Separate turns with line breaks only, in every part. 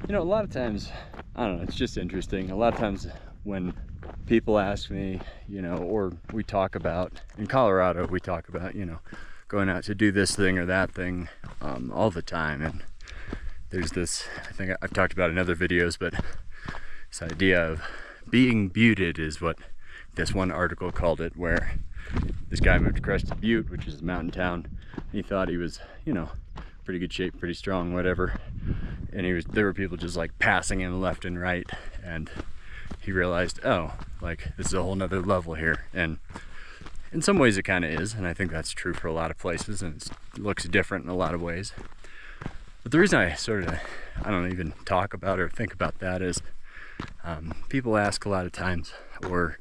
You know, a lot of times, I don't know, it's just interesting. A lot of times when people ask me, you know, or we talk about, in Colorado, we talk about, you know, going out to do this thing or that thing all the time. And there's this, I think I've talked about in other videos, but this idea of being buted is what this one article called it, where this guy moved to Crested Butte, which is a mountain town. He thought he was, you know, pretty good shape, pretty strong, whatever. And there were people just like passing him left and right. And he realized, oh, like this is a whole nother level here. And in some ways it kind of is. And I think that's true for a lot of places, and it looks different in a lot of ways. But the reason I don't even talk about or think about that is people ask a lot of times, or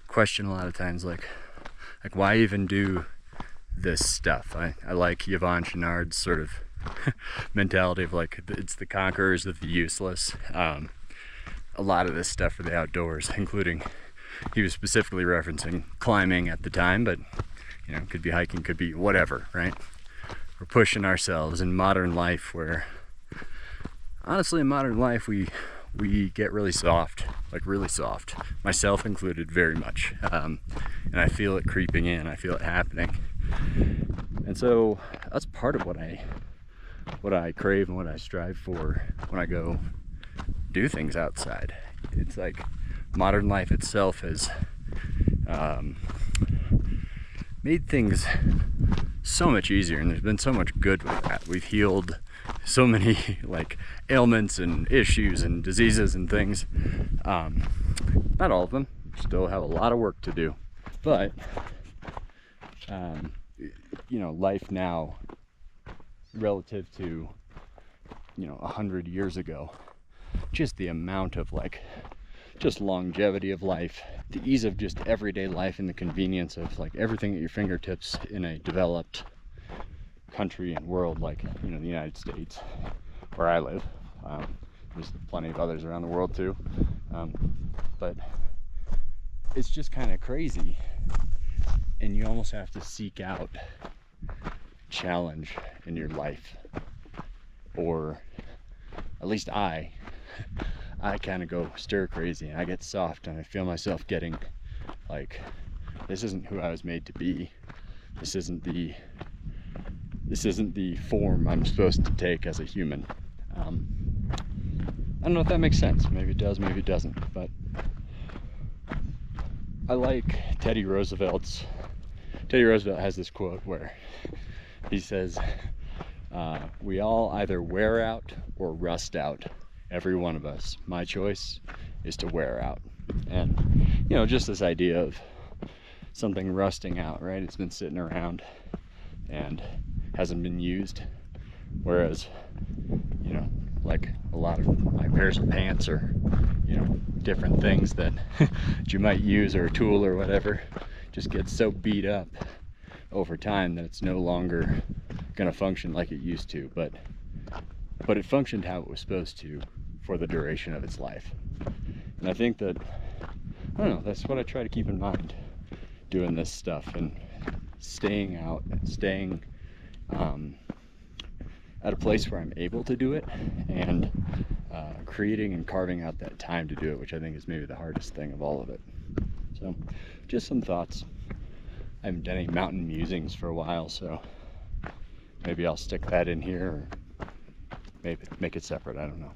question a lot of times, like why even do this stuff? I like Yvon Chouinard's sort of mentality of like, it's the conquerors of the useless. A lot of this stuff for the outdoors, including, he was specifically referencing climbing at the time, but you know, could be hiking, could be whatever, right? We're pushing ourselves in modern life, where honestly in modern life we get really soft, like really soft, myself included, very much. And I feel it creeping in, I feel it happening. And so that's part of what I crave and what I strive for when I go do things outside. It's like modern life itself has made things so much easier, and there's been so much good with that. We've healed so many like ailments and issues and diseases and things. Not all of them, still have a lot of work to do, but you know, life now relative to, you know, 100 years ago, just the amount of like just longevity of life, the ease of just everyday life, and the convenience of like everything at your fingertips in a developed country and world like, you know, the United States, where I live. There's plenty of others around the world too, but it's just kind of crazy, and you almost have to seek out challenge in your life, or at least I kind of go stir crazy, and I get soft, and I feel myself getting like, this isn't who I was made to be. This isn't the form I'm supposed to take as a human. I don't know if that makes sense. Maybe it does, maybe it doesn't. But I like Teddy Roosevelt has this quote where he says, we all either wear out or rust out, every one of us. My choice is to wear out. And, you know, just this idea of something rusting out, right? It's been sitting around and hasn't been used. Whereas, you know, like a lot of my pairs of pants, or, you know, different things that you might use, or a tool or whatever, just gets so beat up over time that it's no longer going to function like it used to, but it functioned how it was supposed to for the duration of its life. And I think that, I don't know, that's what I try to keep in mind doing this stuff, and staying out, and staying at a place where I'm able to do it, and creating and carving out that time to do it, which I think is maybe the hardest thing of all of it. So just some thoughts. I haven't done any mountain musings for a while, so maybe I'll stick that in here, or maybe make it separate, I don't know.